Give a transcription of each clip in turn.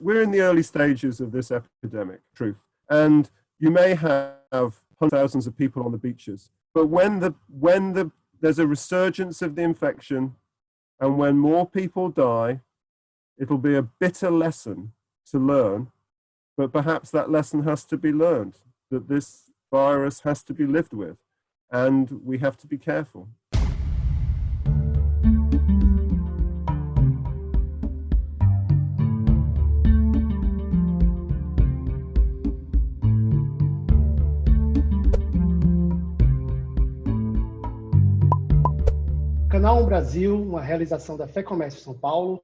we're in the early stages of this epidemic, truth. And you may have thousands of people on the beaches, but when there's a resurgence of the infection and when more people die, it'll be a bitter lesson to learn, but perhaps that lesson has to be learned, that this virus has to be lived with, and we have to be careful. Canal Brasil, uma realização da Fé Comércio São Paulo,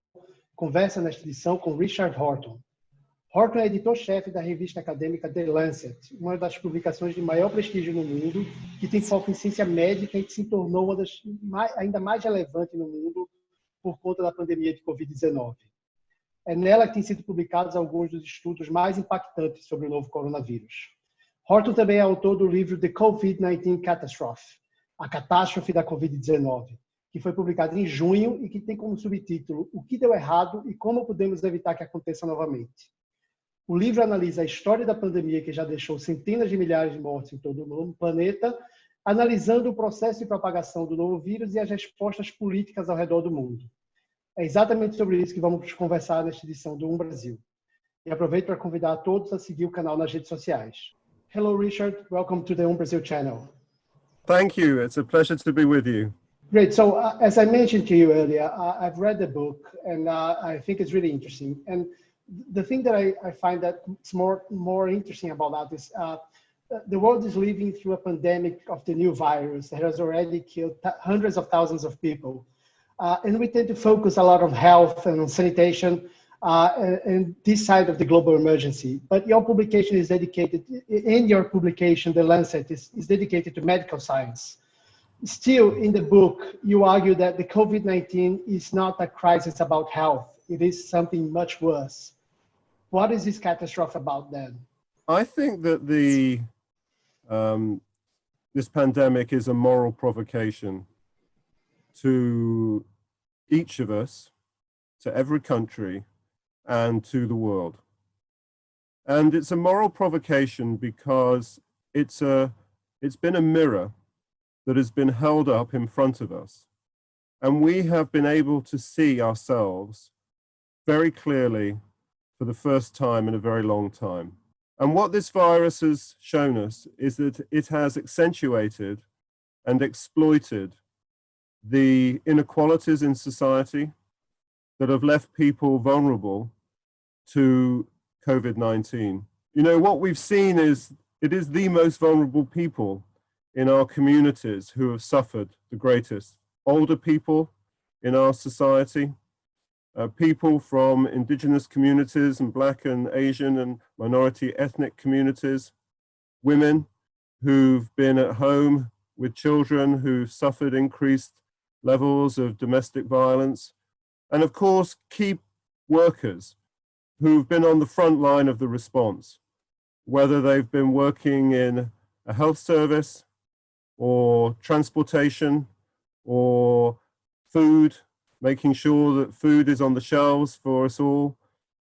conversa nesta edição com Richard Horton. Horton é editor-chefe da revista acadêmica The Lancet, uma das publicações de maior prestígio no mundo, que tem foco em ciência médica e que se tornou uma das ainda mais relevantes no mundo por conta da pandemia de Covid-19. É nela que têm sido publicados alguns dos estudos mais impactantes sobre o novo coronavírus. Horton também é autor do livro The COVID-19 Catastrophe, a catástrofe da Covid-19, que foi publicado em junho e que tem como subtítulo O que deu errado e como podemos evitar que aconteça novamente. O livro analisa a história da pandemia que já deixou centenas de milhares de mortes em todo o planeta, analisando o processo de propagação do novo vírus e as respostas políticas ao redor do mundo. É exatamente sobre isso que vamos conversar nesta edição do Brasil. E aproveito para convidar a todos a seguir o canal nas redes sociais. Hello, Richard. Welcome to the Brasil channel. Thank you. It's a pleasure to be with you. Great. So as I mentioned to you earlier, I've read the book and I think it's really interesting. And the thing that I find that's more interesting about that is the world is living through a pandemic of the new virus that has already killed hundreds of thousands of people. And we tend to focus a lot on health and on sanitation and this side of the global emergency. But your publication is dedicated, in your publication, The Lancet is dedicated to medical science. Still, in the book, you argue that the COVID-19 is not a crisis about health. It is something much worse. What is this catastrophe about then? I think that this pandemic is a moral provocation to each of us, to every country, and to the world. And it's a moral provocation because it's been a mirror that has been held up in front of us. And we have been able to see ourselves very clearly for the first time in a very long time. And what this virus has shown us is that it has accentuated and exploited the inequalities in society that have left people vulnerable to COVID-19. You know, what we've seen is it is the most vulnerable people in our communities who have suffered the greatest. Older people in our society, people from indigenous communities and Black and Asian and minority ethnic communities, women who've been at home with children who've suffered increased levels of domestic violence, and of course, key workers who've been on the front line of the response, whether they've been working in a health service or transportation or food, making sure that food is on the shelves for us all.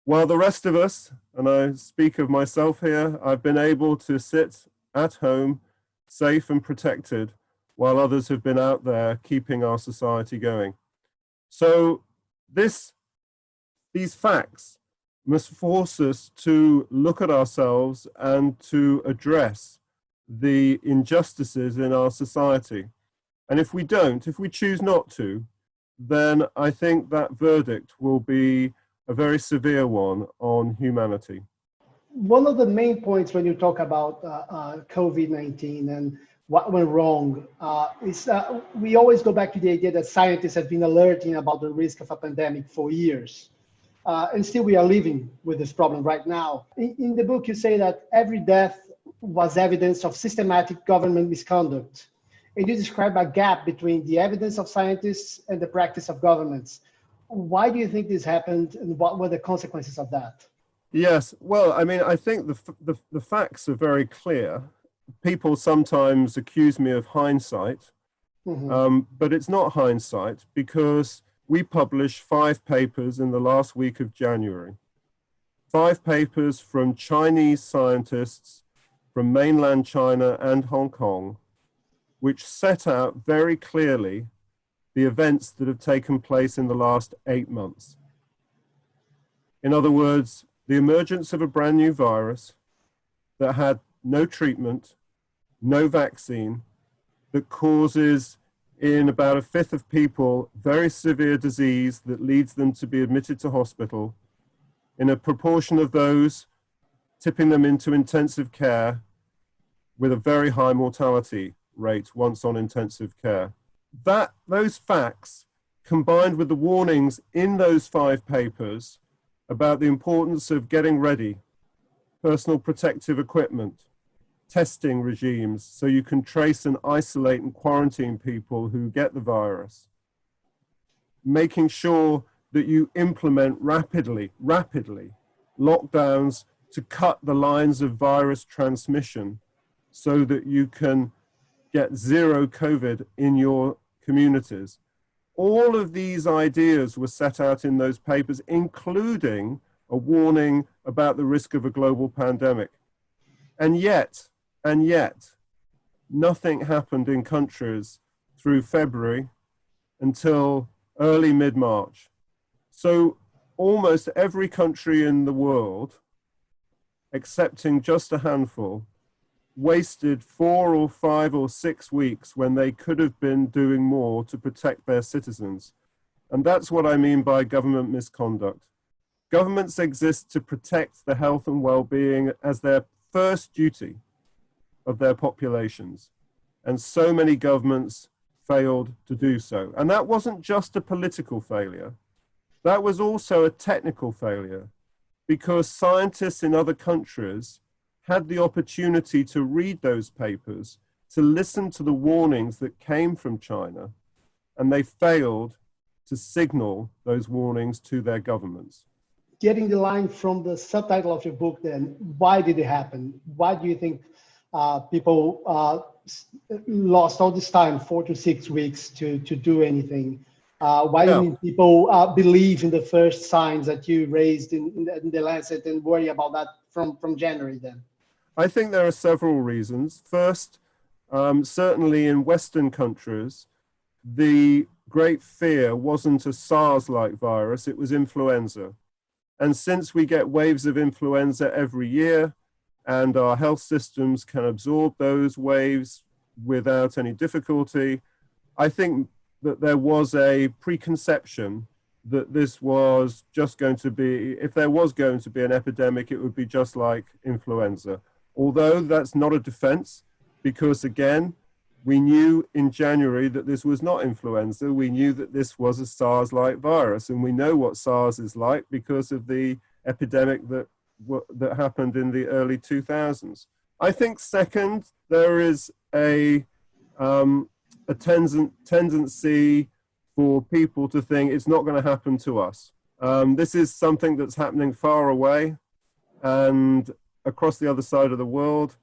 While the rest of us, and I speak of myself here, I've been able to sit at home, safe and protected, while others have been out there keeping our society going. So these facts must force us to look at ourselves and to address the injustices in our society. And if we don't, if we choose not to, then I think that verdict will be a very severe one on humanity. One of the main points when you talk about COVID-19 and what went wrong is we always go back to the idea that scientists have been alerting about the risk of a pandemic for years. And still we are living with this problem right now. In the book, you say that every death was evidence of systematic government misconduct. And you describe a gap between the evidence of scientists and the practice of governments. Why do you think this happened, and what were the consequences of that? Yes, well, I mean, I think the facts are very clear. People sometimes accuse me of hindsight, but it's not hindsight because we published 5 papers in the last week of January. 5 papers from Chinese scientists from mainland China and Hong Kong, which set out very clearly the events that have taken place in the last 8 months. In other words, the emergence of a brand new virus that had no treatment, no vaccine, that causes in about a fifth of people very severe disease that leads them to be admitted to hospital, in a proportion of those tipping them into intensive care with a very high mortality rate once on intensive care. Those facts, combined with the warnings in those 5 papers about the importance of getting ready, personal protective equipment, testing regimes so you can trace and isolate and quarantine people who get the virus, making sure that you implement rapidly lockdowns to cut the lines of virus transmission so that you can get zero COVID in your communities. All of these ideas were set out in those papers, including a warning about the risk of a global pandemic. And yet, nothing happened in countries through February until early mid-March. So almost every country in the world, excepting just a handful, wasted 4 or 5 or 6 weeks when they could have been doing more to protect their citizens. And that's what I mean by government misconduct. Governments exist to protect the health and well-being as their first duty of their populations. And so many governments failed to do so. And that wasn't just a political failure. That was also a technical failure, because scientists in other countries had the opportunity to read those papers, to listen to the warnings that came from China, and they failed to signal those warnings to their governments. Getting the line from the subtitle of your book, then, why did it happen? Why do you think people lost all this time, 4 to 6 weeks, to do anything? Why didn't people believe in the first signs that you raised in the Lancet and worry about that from January then? I think there are several reasons. First, certainly in Western countries, the great fear wasn't a SARS-like virus, it was influenza. And since we get waves of influenza every year, and our health systems can absorb those waves without any difficulty, I think that there was a preconception that this was just going to be, if there was going to be an epidemic, it would be just like influenza. Although that's not a defense, because again, we knew in January that this was not influenza. We knew that this was a SARS-like virus, and we know what SARS is like because of the epidemic that happened in the early 2000s. I think second, there is a tendency for people to think it's not going to happen to us. This is something that's happening far away and across the other side of the world,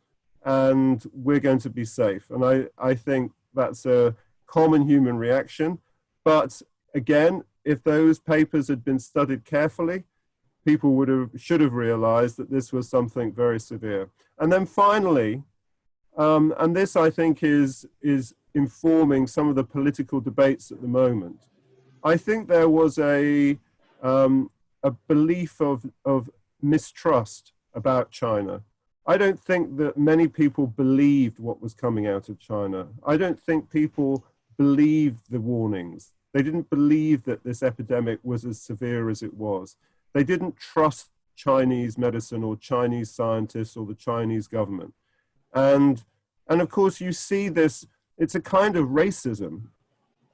and we're going to be safe. And I think that's a common human reaction. But again, if those papers had been studied carefully, people should have realized that this was something very severe. And then finally, and this I think is informing some of the political debates at the moment, I think there was a belief of mistrust about China. I don't think that many people believed what was coming out of China. I don't think people believed the warnings. They didn't believe that this epidemic was as severe as it was. They didn't trust Chinese medicine or Chinese scientists or the Chinese government. And of course you see this, it's a kind of racism.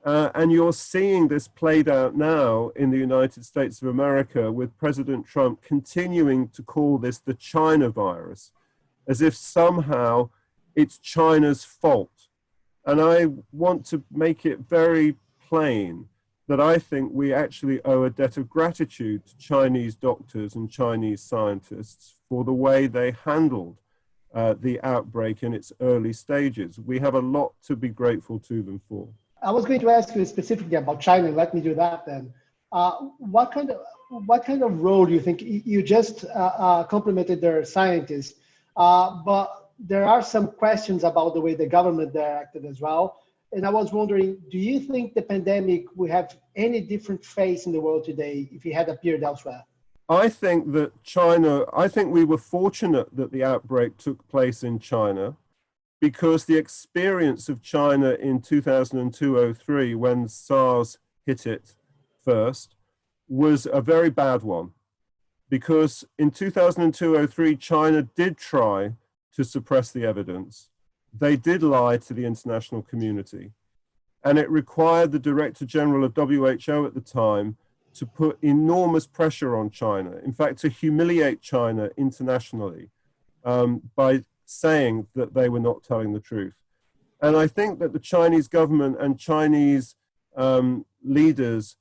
And you're seeing this played out now in the United States of America with President Trump continuing to call this the China virus, as if somehow it's China's fault. And I want to make it very plain that I think we actually owe a debt of gratitude to Chinese doctors and Chinese scientists for the way they handled the outbreak in its early stages. We have a lot to be grateful to them for. I was going to ask you specifically about China. Let me do that then. what kind of role do you think you just complimented their scientists, but there are some questions about the way the government there acted as well. And I was wondering, do you think the pandemic will have any different face in the world today if it had appeared elsewhere? I think that I think we were fortunate that the outbreak took place in China, because the experience of China in 2002-03, when SARS hit it first, was a very bad one. Because in 2002-03, China did try to suppress the evidence. They did lie to the international community. And it required the Director General of WHO at the time to put enormous pressure on China, in fact, to humiliate China internationally by saying that they were not telling the truth. And I think that the Chinese government and Chinese leaders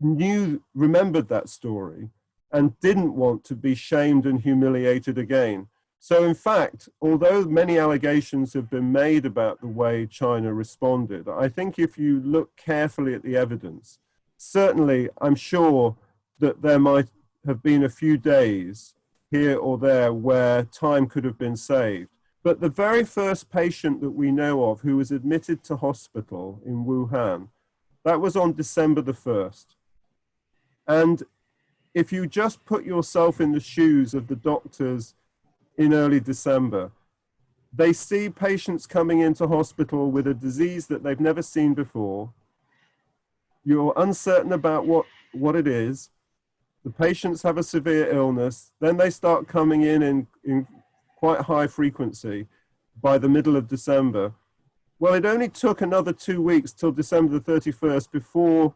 remembered that story and didn't want to be shamed and humiliated again. So in fact, although many allegations have been made about the way China responded, I think if you look carefully at the evidence, certainly I'm sure that there might have been a few days here or there where time could have been saved. But the very first patient that we know of who was admitted to hospital in Wuhan, that was on December the 1st. And if you just put yourself in the shoes of the doctors in early December, they see patients coming into hospital with a disease that they've never seen before. You're uncertain about what it is. The patients have a severe illness. Then they start coming in quite high frequency by the middle of December. Well, it only took another 2 weeks till December the 31st before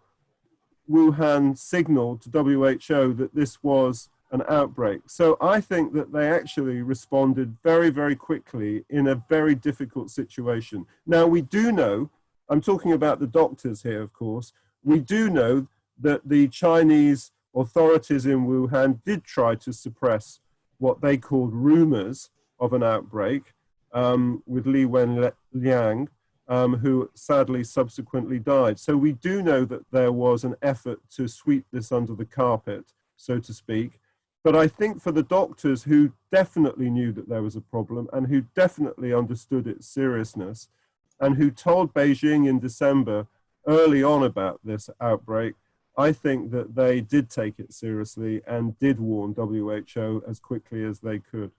Wuhan signaled to WHO that this was an outbreak. So I think that they actually responded very, very quickly in a very difficult situation. Now, we do know, I'm talking about the doctors here, of course, we do know that the Chinese authorities in Wuhan did try to suppress what they called rumors of an outbreak with Li Wenliang, who sadly subsequently died. So we do know that there was an effort to sweep this under the carpet, so to speak. But I think for the doctors who definitely knew that there was a problem and who definitely understood its seriousness and who told Beijing in December early on about this outbreak, I think that they did take it seriously and did warn WHO as quickly as they could.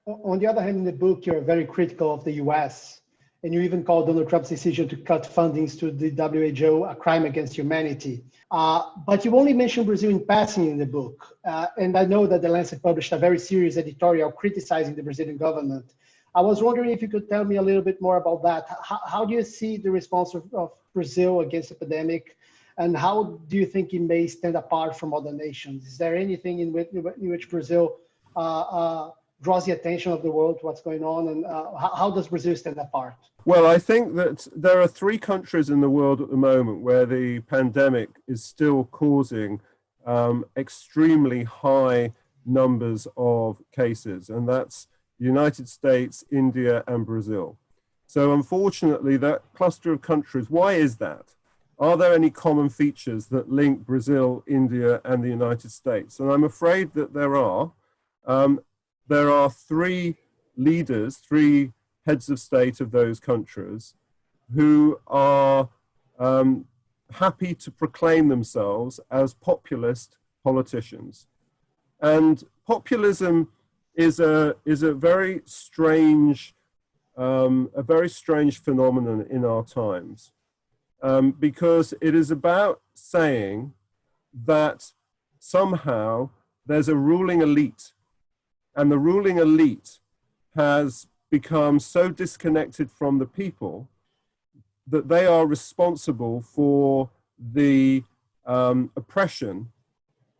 On the other hand, in the book, you're very critical of the US, and you even call Donald Trump's decision to cut fundings to the WHO a crime against humanity. But you only mention Brazil in passing in the book. And I know that The Lancet published a very serious editorial criticizing the Brazilian government. I was wondering if you could tell me a little bit more about that. How do you see the response of Brazil against the pandemic? And how do you think it may stand apart from other nations? Is there anything in which Brazil draws the attention of the world to what's going on? And how does Brazil stand apart? Well, I think that there are 3 countries in the world at the moment where the pandemic is still causing extremely high numbers of cases, and that's the United States, India, and Brazil. So unfortunately, that cluster of countries, why is that? Are there any common features that link Brazil, India, and the United States? And I'm afraid that there are. There are 3 leaders, 3 heads of state of those countries who are happy to proclaim themselves as populist politicians. And populism is a very strange phenomenon in our times. Because it is about saying that somehow there's a ruling elite, and the ruling elite has become so disconnected from the people that they are responsible for the oppression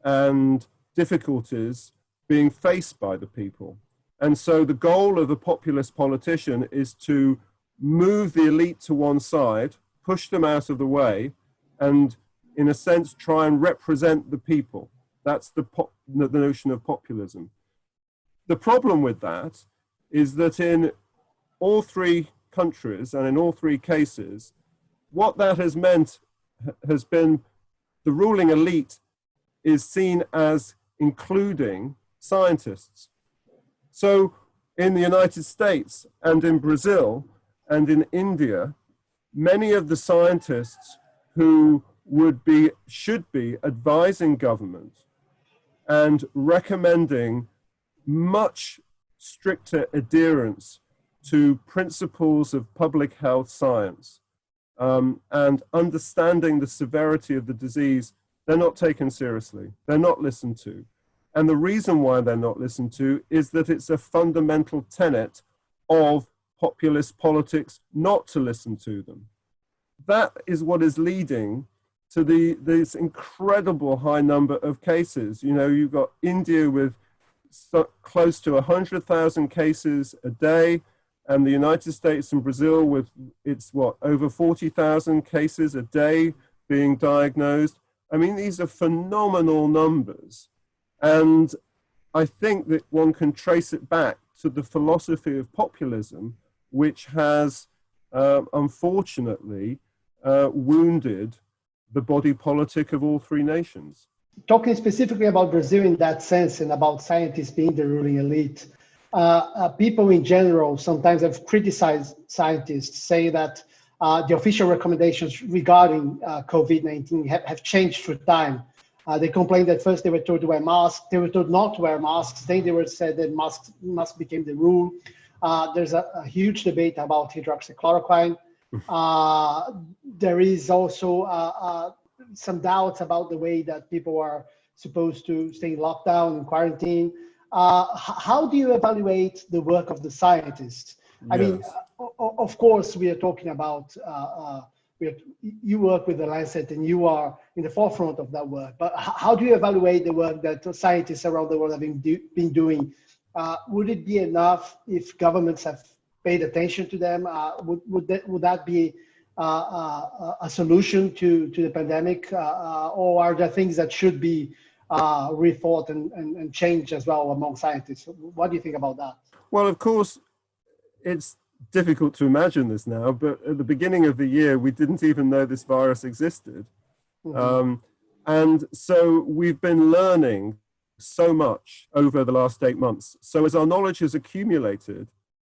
and difficulties being faced by the people. And so the goal of the populist politician is to move the elite to one side, push them out of the way, and in a sense try and represent the people. That's the notion of populism. The problem with that is that in all 3 countries and in all 3 cases, what that has meant has been the ruling elite is seen as including scientists. So in the United States and in Brazil and in India, many of the scientists who should be advising government and recommending much stricter adherence to principles of public health science and understanding the severity of the disease, they're not taken seriously. They're not listened to. And the reason why they're not listened to is that it's a fundamental tenet of populist politics not to listen to them. That is what is leading to this incredible high number of cases. You know, you've got India with close to 100,000 cases a day, and the United States and Brazil with over 40,000 cases a day being diagnosed. I mean, these are phenomenal numbers. And I think that one can trace it back to the philosophy of populism, which has unfortunately wounded the body politic of all three nations. Talking specifically about Brazil in that sense and about scientists being the ruling elite, people in general sometimes have criticized scientists, saying that the official recommendations regarding COVID-19 have changed through time. They complained that first they were told to wear masks, they were told not to wear masks, then they were said that masks became the rule. There's a huge debate about hydroxychloroquine. There is also some doubts about the way that people are supposed to stay in lockdown and quarantine. How do you evaluate the work of the scientists? I mean, of course, we are talking about, you work with the Lancet and you are in the forefront of that work, but how do you evaluate the work that scientists around the world have been doing? Would it be enough if governments have paid attention to them? Would that be a solution to the pandemic, or are there things that should be rethought and changed as well among scientists? What do you think about that? Well, of course, it's difficult to imagine this now, but at the beginning of the year, we didn't even know this virus existed. Mm-hmm. And so we've been learning so much over the last 8 months. So as our knowledge has accumulated,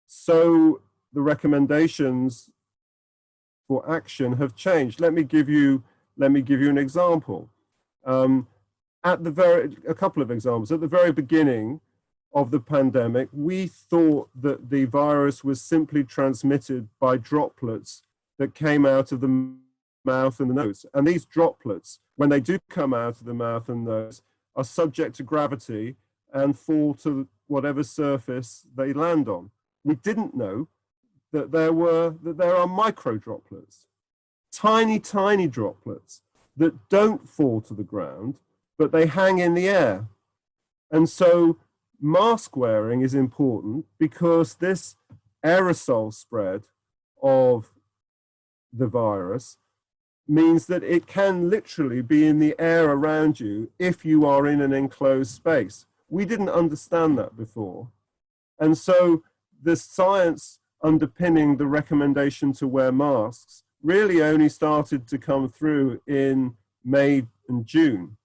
so the recommendations for action have changed. Let me give you an example. A couple of examples. At the very beginning of the pandemic, we thought that the virus was simply transmitted by droplets that came out of the mouth and the nose. And these droplets, when they do come out of the mouth and nose, are subject to gravity and fall to whatever surface they land on. We didn't know that there are micro droplets, tiny, tiny droplets that don't fall to the ground, but they hang in the air. And so mask wearing is important because this aerosol spread of the virus means that it can literally be in the air around you if you are in an enclosed space. We didn't understand that before. And so the science underpinning the recommendation to wear masks really only started to come through in May and June.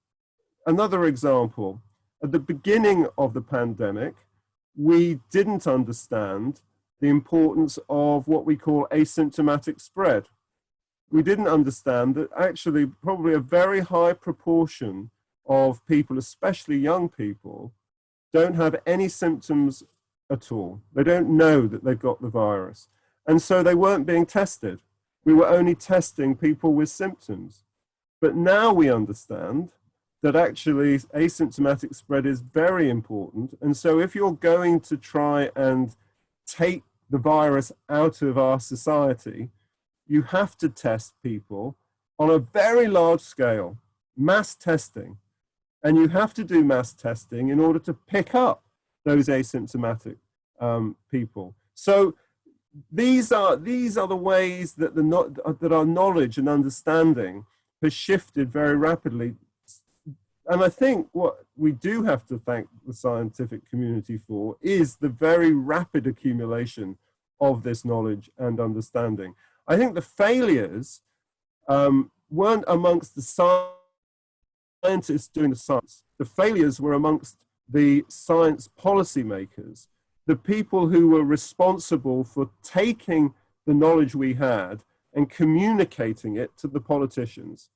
Another example, at the beginning of the pandemic, we didn't understand the importance of what we call asymptomatic spread. We didn't understand that actually probably a very high proportion of people, especially young people, don't have any symptoms at all. They don't know that they've got the virus. And so they weren't being tested. We were only testing people with symptoms. But now we understand that actually asymptomatic spread is very important. And so if you're going to try and take the virus out of our society, you have to test people on a very large scale, mass testing. And you have to do mass testing in order to pick up those asymptomatic people. So these are the ways that that our knowledge and understanding has shifted very rapidly. And I think what we do have to thank the scientific community for is the very rapid accumulation of this knowledge and understanding. I think the failures weren't amongst the science scientists doing the science. The failures were amongst the science policymakers, the people who were responsible for taking the knowledge we had and communicating it to the politicians.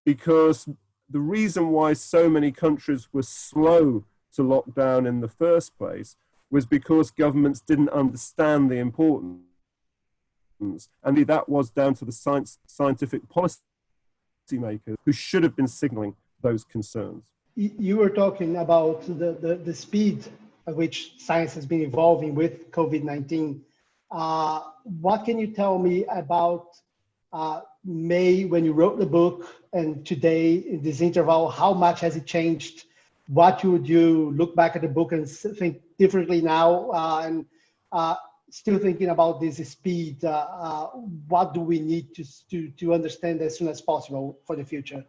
Because the reason why so many countries were slow to lock down in the first place was because governments didn't understand the importance. And that was down to the scientific policymakers who should have been signaling those concerns. You were talking about the speed at which science has been evolving with COVID-19. What can you tell me about May, when you wrote the book, and today in this interval? How much has it changed? What would you look back at the book and think differently now? And still thinking about this speed, what do we need to understand as soon as possible for the future?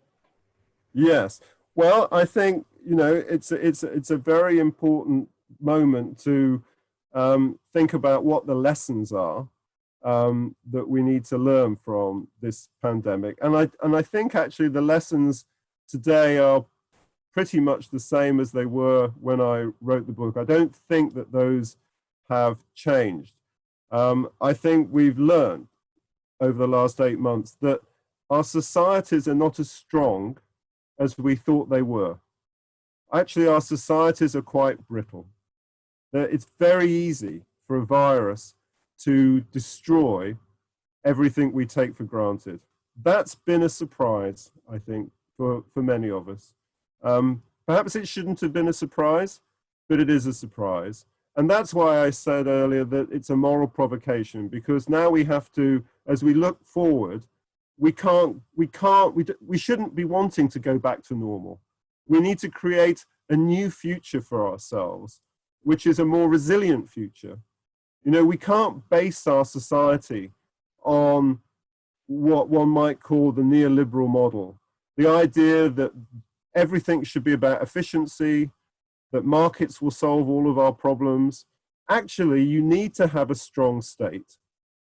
Yes. Well, I think, you know, it's a very important moment to think about what the lessons are that we need to learn from this pandemic. And I think actually the lessons today are pretty much the same as they were when I wrote the book. I don't think that those have changed. I think we've learned over the last 8 months that our societies are not as strong as we thought they were. Actually, our societies are quite brittle. It's very easy for a virus to destroy everything we take for granted. That's been a surprise, I think, for many of us. Perhaps it shouldn't have been a surprise, but it is a surprise. And that's why I said earlier that it's a moral provocation, because now we have to, as we look forward, we shouldn't be wanting to go back to normal. We need to create a new future for ourselves, which is a more resilient future. You know, we can't base our society on what one might call the neoliberal model, the idea that everything should be about efficiency, that markets will solve all of our problems. Actually, you need to have a strong state,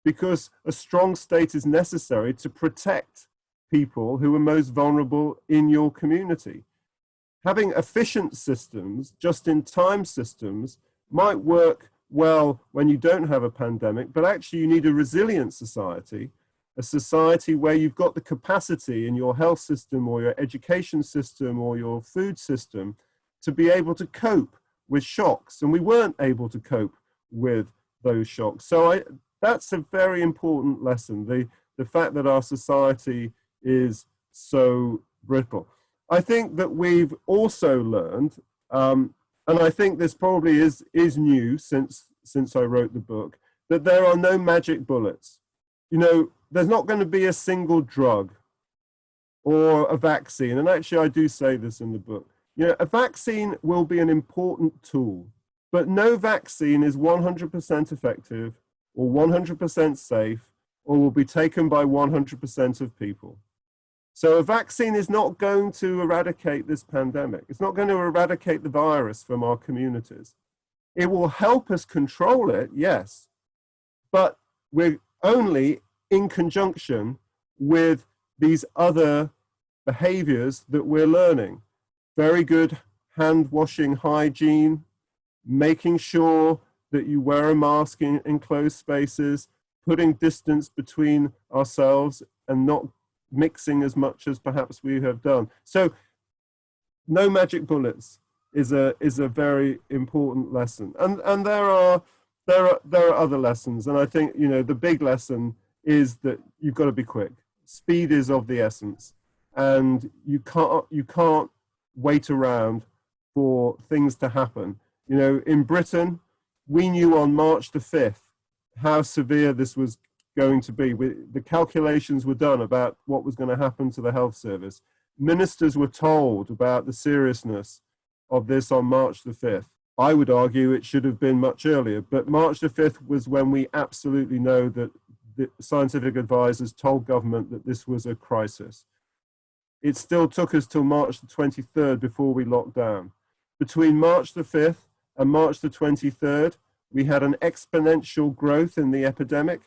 because a strong state is necessary to protect people who are most vulnerable in your community. Having efficient systems, just-in-time systems, might work well when you don't have a pandemic, but actually you need a resilient society, a society where you've got the capacity in your health system or your education system or your food system to be able to cope with shocks. And we weren't able to cope with those shocks. So that's a very important lesson, the fact that our society is so brittle. I think that we've also learned, and I think this probably is new since I wrote the book, that there are no magic bullets. You know, there's not going to be a single drug or a vaccine. And actually, I do say this in the book. You know, a vaccine will be an important tool, but no vaccine is 100% effective or 100% safe or will be taken by 100% of people. So a vaccine is not going to eradicate this pandemic. It's not going to eradicate the virus from our communities. It will help us control it, yes, but we're only in conjunction with these other behaviors that we're learning. Very good hand washing hygiene, making sure that you wear a mask in enclosed spaces, putting distance between ourselves and not mixing as much as perhaps we have done. So no magic bullets is a very important lesson. And there are other lessons. And I think, you know, the big lesson is that you've got to be quick. Speed is of the essence. And you can't wait around for things to happen. You know, in Britain, we knew on March the 5th how severe this was going to be. The calculations were done about what was going to happen to the health service. Ministers were told about the seriousness of this on March the 5th. I would argue it should have been much earlier, but March the 5th was when we absolutely know that the scientific advisors told government that this was a crisis. It still took us till March the 23rd before we locked down. Between March the 5th and March the 23rd, we had an exponential growth in the epidemic,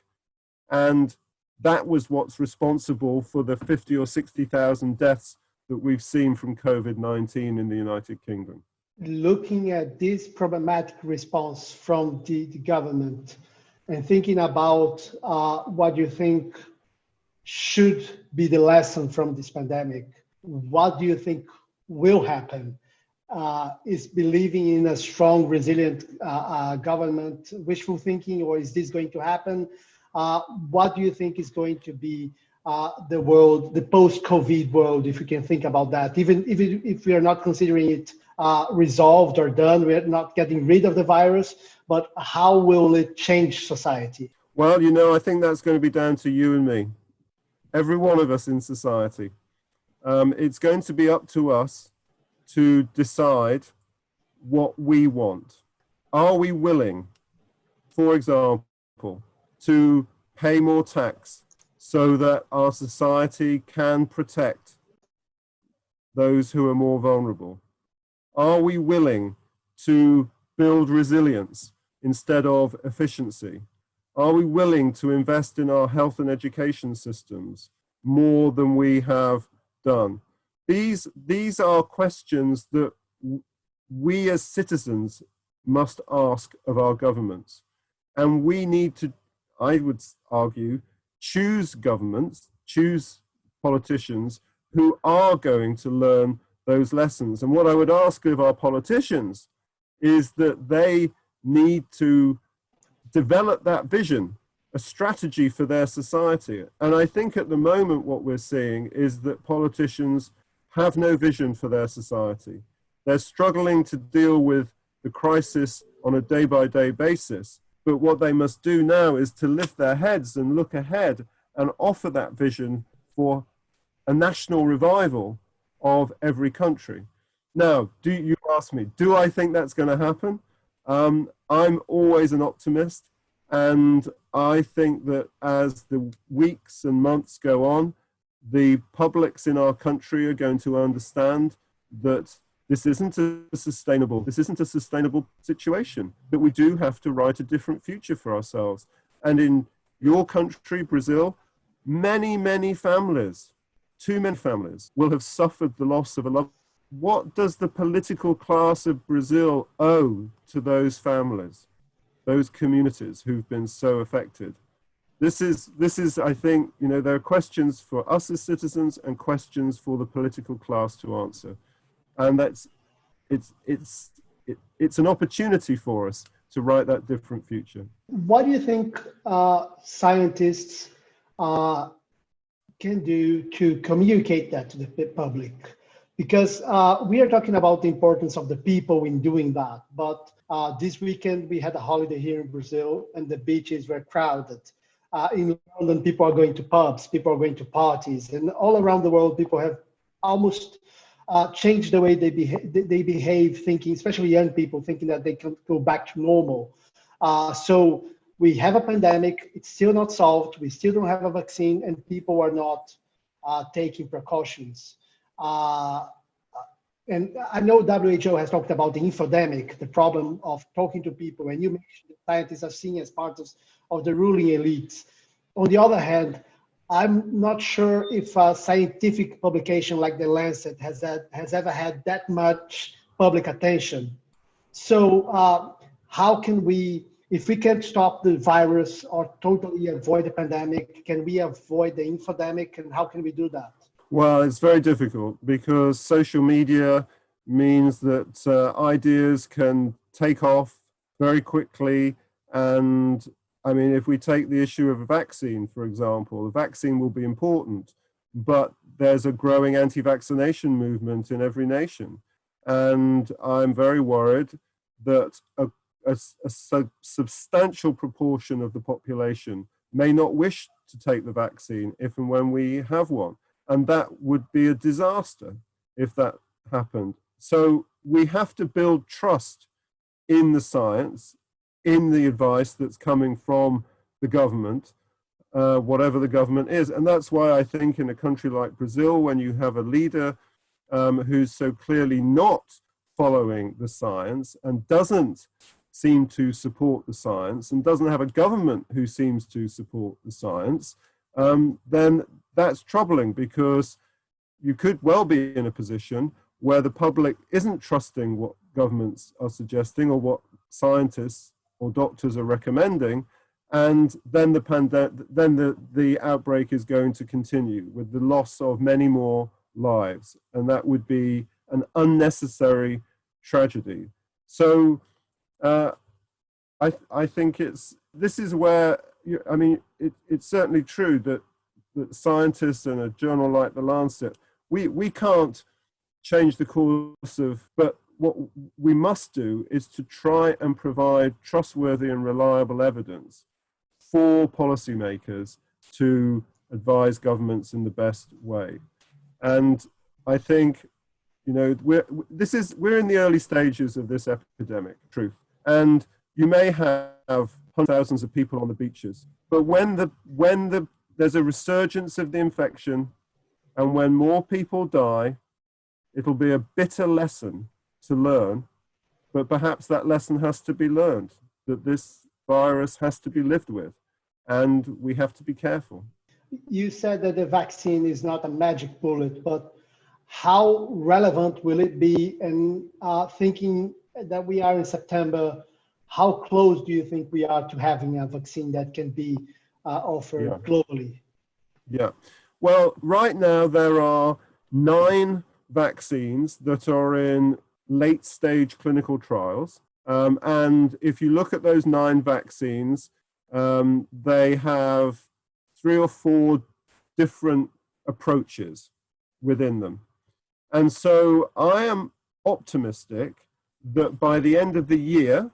and that was what's responsible for the 50 or 60,000 deaths that we've seen from COVID-19 in the United Kingdom. Looking at this problematic response from the government and thinking about what you think should be the lesson from this pandemic, what do you think will happen? Is believing in a strong, resilient government wishful thinking, or is this going to happen? What do you think is going to be the world, the post-COVID world, if you can think about that? Even if we are not considering it resolved or done, we're not getting rid of the virus, but how will it change society? Well, you know, I think that's going to be down to you and me, every one of us in society. It's going to be up to us to decide what we want. Are we willing, for example, to pay more tax so that our society can protect those who are more vulnerable? Are we willing to build resilience instead of efficiency? Are we willing to invest in our health and education systems more than we have done? These are questions that we as citizens must ask of our governments. And we need to, I would argue, choose governments, choose politicians who are going to learn those lessons. And what I would ask of our politicians is that they need to develop that vision, a strategy for their society. And I think at the moment what we're seeing is that politicians have no vision for their society. They're struggling to deal with the crisis on a day-by-day basis. But what they must do now is to lift their heads and look ahead and offer that vision for a national revival of every country. Now, do you ask me, do I think that's going to happen? I'm always an optimist, and I think that as the weeks and months go on, the publics in our country are going to understand that this isn't a sustainable situation, that we do have to write a different future for ourselves. And in your country, Brazil, many families, too many families, will have suffered the loss of a loved one. What does the political class of Brazil owe to those families, those communities who've been so affected? This is, I think, you know, there are questions for us as citizens and questions for the political class to answer. And it's an opportunity for us to write that different future. What do you think scientists can do to communicate that to the public? Because we are talking about the importance of the people in doing that. But this weekend we had a holiday here in Brazil and the beaches were crowded. In London, people are going to pubs, people are going to parties, and all around the world, people have almost changed the way they behave, thinking, especially young people, thinking that they can go back to normal. So we have a pandemic, it's still not solved, we still don't have a vaccine, and people are not taking precautions. And I know WHO has talked about the infodemic, the problem of talking to people, and you mentioned that scientists are seen as part of the ruling elites. On the other hand, I'm not sure if a scientific publication like The Lancet has ever had that much public attention. So how can we, if we can't stop the virus or totally avoid the pandemic, can we avoid the infodemic, and how can we do that? Well, it's very difficult because social media means that ideas can take off very quickly. And I mean, if we take the issue of a vaccine, for example, the vaccine will be important, but there's a growing anti-vaccination movement in every nation. And I'm very worried that a substantial proportion of the population may not wish to take the vaccine if and when we have one. And that would be a disaster if that happened. So we have to build trust in the science, in the advice that's coming from the government, whatever the government is. And that's why I think in a country like Brazil, when you have a leader who's so clearly not following the science and doesn't seem to support the science and doesn't have a government who seems to support the science, then that's troubling, because you could well be in a position where the public isn't trusting what governments are suggesting or what scientists or doctors are recommending, and then the outbreak is going to continue with the loss of many more lives, and that would be an unnecessary tragedy. So I think this is where, I mean, it's certainly true that scientists in a journal like The Lancet, we can't change the course of, but what we must do is to try and provide trustworthy and reliable evidence for policymakers to advise governments in the best way. And I think, you know, we're in the early stages of this epidemic, truth. And you may have thousands of people on the beaches, but when there's a resurgence of the infection, and when more people die, it'll be a bitter lesson to learn, but perhaps that lesson has to be learned, that this virus has to be lived with, and we have to be careful. You said that the vaccine is not a magic bullet, but how relevant will it be? And thinking that we are in September, how close do you think we are to having a vaccine that can be offered globally? Yeah, well, right now there are 9 vaccines that are in late stage clinical trials. And if you look at those 9 vaccines, they have 3 or 4 different approaches within them. And so I am optimistic that by the end of the year,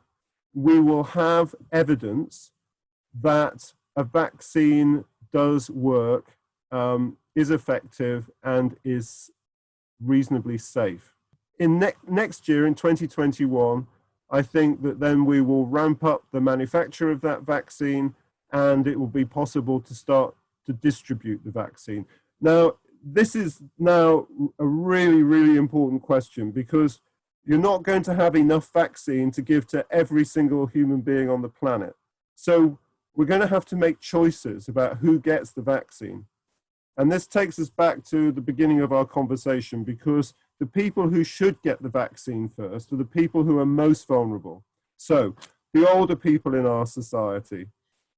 we will have evidence that a vaccine does work, is effective, and is reasonably safe. In next year, in 2021, I think that then we will ramp up the manufacture of that vaccine, and it will be possible to start to distribute the vaccine. Now, this is now a really, really important question, because you're not going to have enough vaccine to give to every single human being on the planet. So we're going to have to make choices about who gets the vaccine. And this takes us back to the beginning of our conversation, because the people who should get the vaccine first are the people who are most vulnerable. So the older people in our society,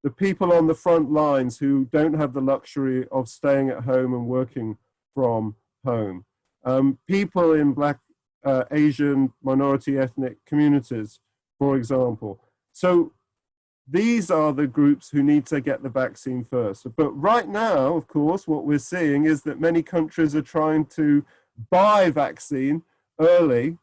the people on the front lines who don't have the luxury of staying at home and working from home, people in Black, Asian, minority ethnic communities, for example. So these are the groups who need to get the vaccine first. But right now, of course, what we're seeing is that many countries are trying to buy vaccine early.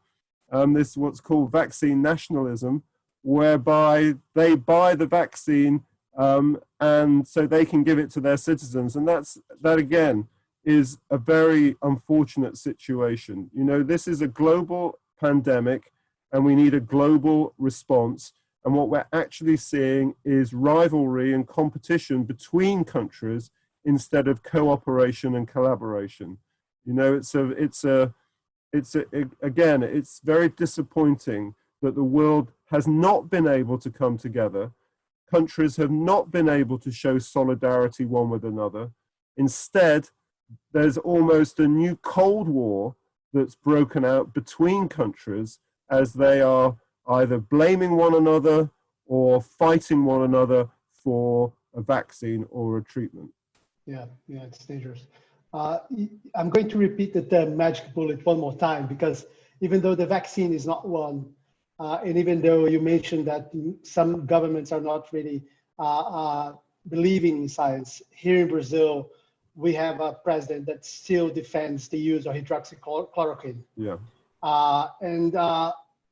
This is what's called vaccine nationalism, whereby they buy the vaccine and so they can give it to their citizens. And that again is a very unfortunate situation. You know, this is a global pandemic and we need a global response. And what we're actually seeing is rivalry and competition between countries instead of cooperation and collaboration. You know, again, it's very disappointing that the world has not been able to come together. Countries have not been able to show solidarity one with another. Instead, there's almost a new Cold War that's broken out between countries as they are either blaming one another or fighting one another for a vaccine or a treatment. Yeah, it's dangerous. I'm going to repeat the term magic bullet one more time, because even though the vaccine is not one, and even though you mentioned that some governments are not really believing in science, here in Brazil, we have a president that still defends the use of hydroxychloroquine. Yeah.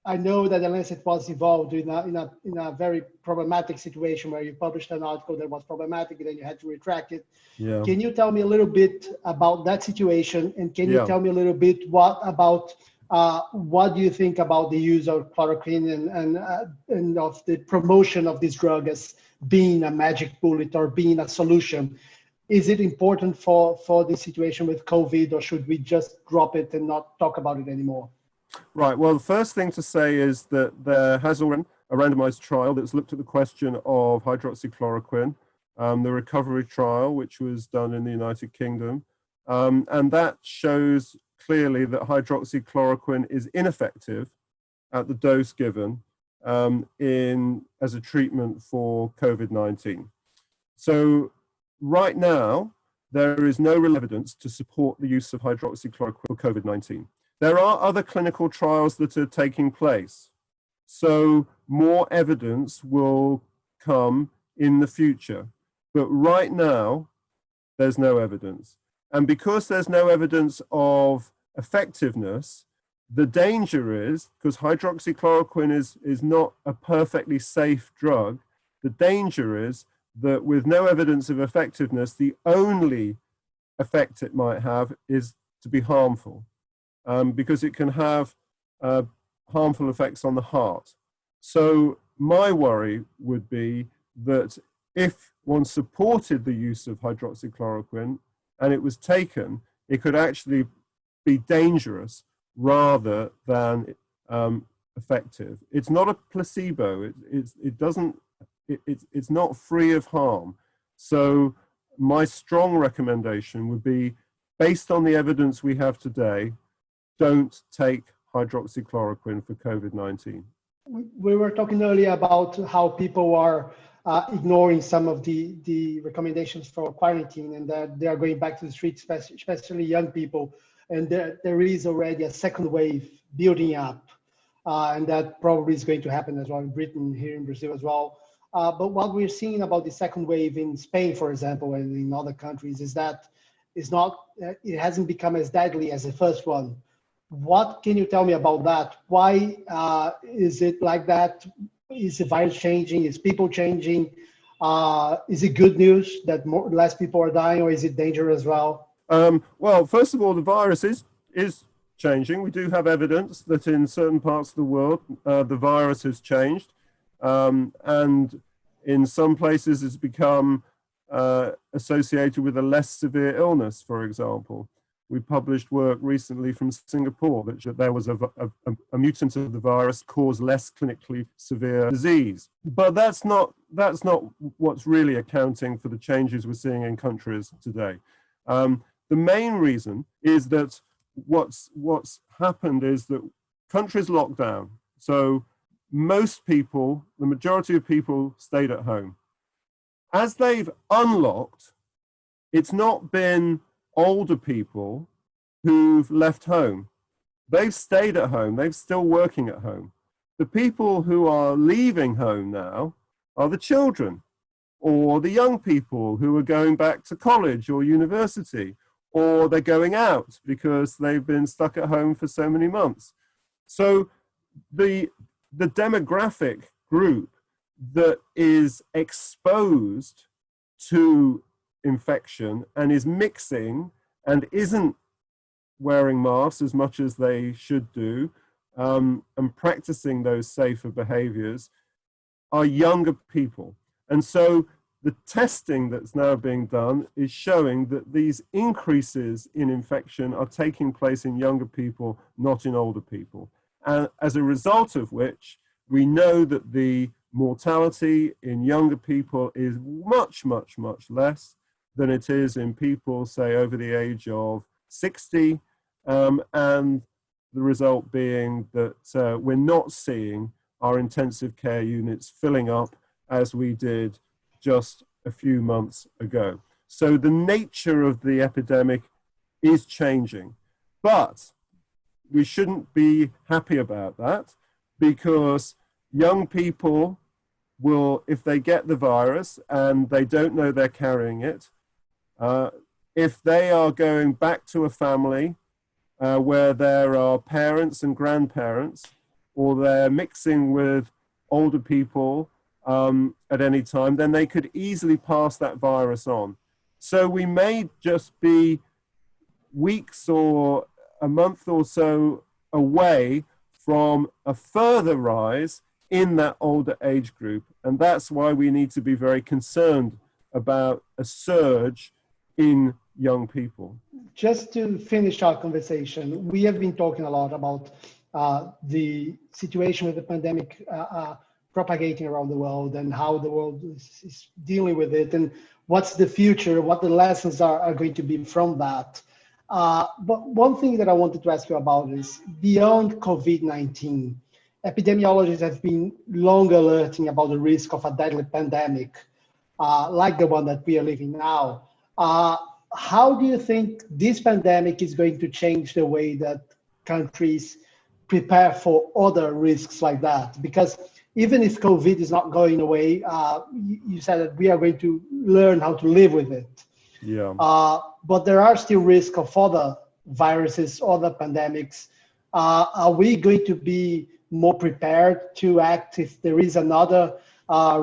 I know that the Lancet was involved in a very problematic situation where you published an article that was problematic, and then you had to retract it. Yeah. Can you tell me a little bit about that situation, and can you tell me a little bit what do you think about the use of chloroquine and of the promotion of this drug as being a magic bullet or being a solution? Is it important for the situation with COVID, or should we just drop it and not talk about it anymore? Right. Well, the first thing to say is that there has already a randomized trial that's looked at the question of hydroxychloroquine, the recovery trial, which was done in the United Kingdom. And that shows clearly that hydroxychloroquine is ineffective at the dose given as a treatment for COVID-19. So right now, there is no real evidence to support the use of hydroxychloroquine for COVID-19. There are other clinical trials that are taking place. So more evidence will come in the future. But right now, there's no evidence. And because there's no evidence of effectiveness, the danger is, because hydroxychloroquine is not a perfectly safe drug, the danger is that with no evidence of effectiveness, the only effect it might have is to be harmful, because it can have harmful effects on the heart. So my worry would be that if one supported the use of hydroxychloroquine and it was taken, it could actually be dangerous rather than effective. It's not a placebo. It's not free of harm. So my strong recommendation would be, based on the evidence we have today, don't take hydroxychloroquine for COVID-19. We were talking earlier about how people are ignoring some of the recommendations for quarantine, and that they are going back to the streets, especially young people. And there is already a second wave building up, and that probably is going to happen as well in Britain, here in Brazil as well. But what we're seeing about the second wave in Spain, for example, and in other countries, is that it hasn't become as deadly as the first one. What can you tell me about that? Why is it like that? Is the virus changing? Is people changing? Is it good news that less people are dying, or is it dangerous as well? Well, first of all, the virus is changing. We do have evidence that in certain parts of the world, the virus has changed. And in some places it's become associated with a less severe illness, for example. We published work recently from Singapore that there was a mutant of the virus caused less clinically severe disease. But that's not what's really accounting for the changes we're seeing in countries today. The main reason is that what's happened is that countries locked down. So most people, the majority of people, stayed at home. As they've unlocked, it's not been older people who've left home. They've stayed at home. They're still working at home. The people who are leaving home now are the children, or the young people who are going back to college or university, or they're going out because they've been stuck at home for so many months. So the demographic group that is exposed to infection and is mixing and isn't wearing masks as much as they should do, and practicing those safer behaviors, are younger people. And so the testing that's now being done is showing that these increases in infection are taking place in younger people, not in older people. And as a result of which, we know that the mortality in younger people is much, much, much less than it is in people, say, over the age of 60. And the result being that we're not seeing our intensive care units filling up as we did just a few months ago. So the nature of the epidemic is changing. But we shouldn't be happy about that, because young people will, if they get the virus and they don't know they're carrying it, if they are going back to a family where there are parents and grandparents, or they're mixing with older people at any time, then they could easily pass that virus on. So we may just be weeks or a month or so away from a further rise in that older age group. And that's why we need to be very concerned about a surge in young people. Just to finish our conversation, we have been talking a lot about the situation with the pandemic propagating around the world, and how the world is dealing with it, and what's the future, what the lessons are going to be from that. But one thing that I wanted to ask you about is beyond COVID-19, epidemiologists have been long alerting about the risk of a deadly pandemic, like the one that we are living now. How do you think this pandemic is going to change the way that countries prepare for other risks like that? Because even if COVID is not going away, you said that we are going to learn how to live with it. Yeah. But there are still risks of other viruses, other pandemics. Are we going to be more prepared to act if there is another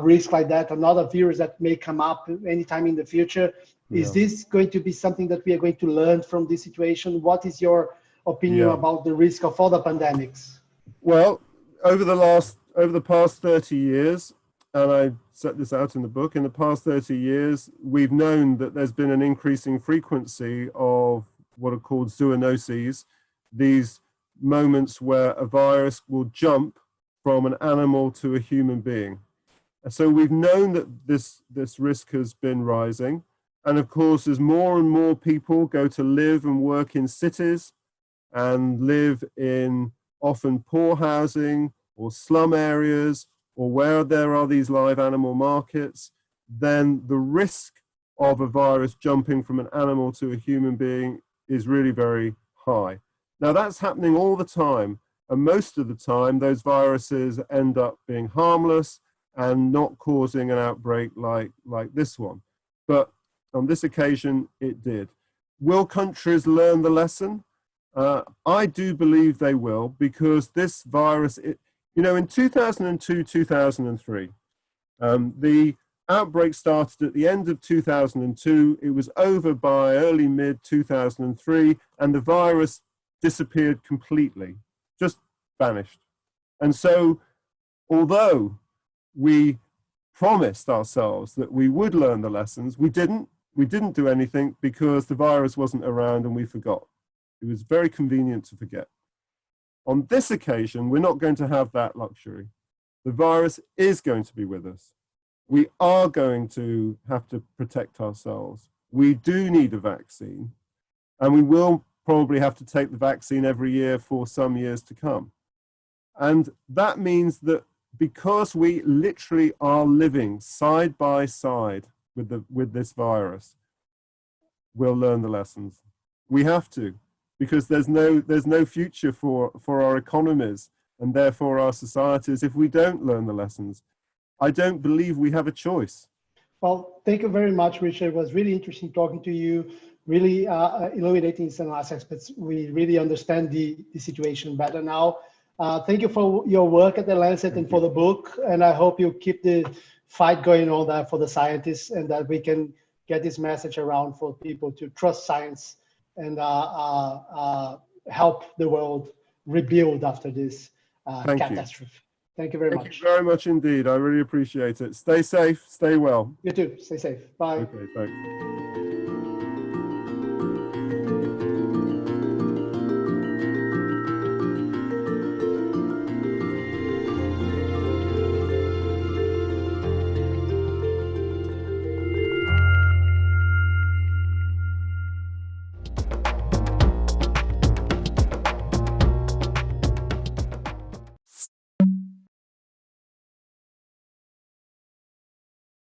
risk like that, another virus that may come up anytime in the future? Is this going to be something that we are going to learn from this situation? What is your opinion about the risk of other pandemics? Well, over the past 30 years, and I set this out in the book, in the past 30 years, we've known that there's been an increasing frequency of what are called zoonoses, these moments where a virus will jump from an animal to a human being. And so we've known that this risk has been rising. And of course, as more and more people go to live and work in cities and live in often poor housing or slum areas, or where there are these live animal markets, then the risk of a virus jumping from an animal to a human being is really very high. Now that's happening all the time, and most of the time those viruses end up being harmless and not causing an outbreak like this one. But on this occasion, it did. Will countries learn the lesson? I do believe they will, because this virus, in 2002, 2003, the outbreak started at the end of 2002. It was over by early mid 2003, and the virus disappeared completely, just vanished. And so, although we promised ourselves that we would learn the lessons, we didn't. We didn't do anything because the virus wasn't around and we forgot. It was very convenient to forget. On this occasion, we're not going to have that luxury. The virus is going to be with us. We are going to have to protect ourselves. We do need a vaccine, and we will probably have to take the vaccine every year for some years to come. And that means that because we literally are living side by side with this virus, we'll learn the lessons. We have to, because there's no future for our economies and therefore our societies if we don't learn the lessons. I don't believe we have a choice. Well, thank you very much, Richard. It was really interesting talking to you, really illuminating some aspects. We really understand the situation better now. Thank you for your work at The Lancet and for the book, and I hope you keep the fight going on there for the scientists, and that we can get this message around for people to trust science and help the world rebuild after this catastrophe. Thank you very much. Thank you very much indeed. I really appreciate it. Stay safe, stay well. You too. Stay safe. Bye. Okay, thanks.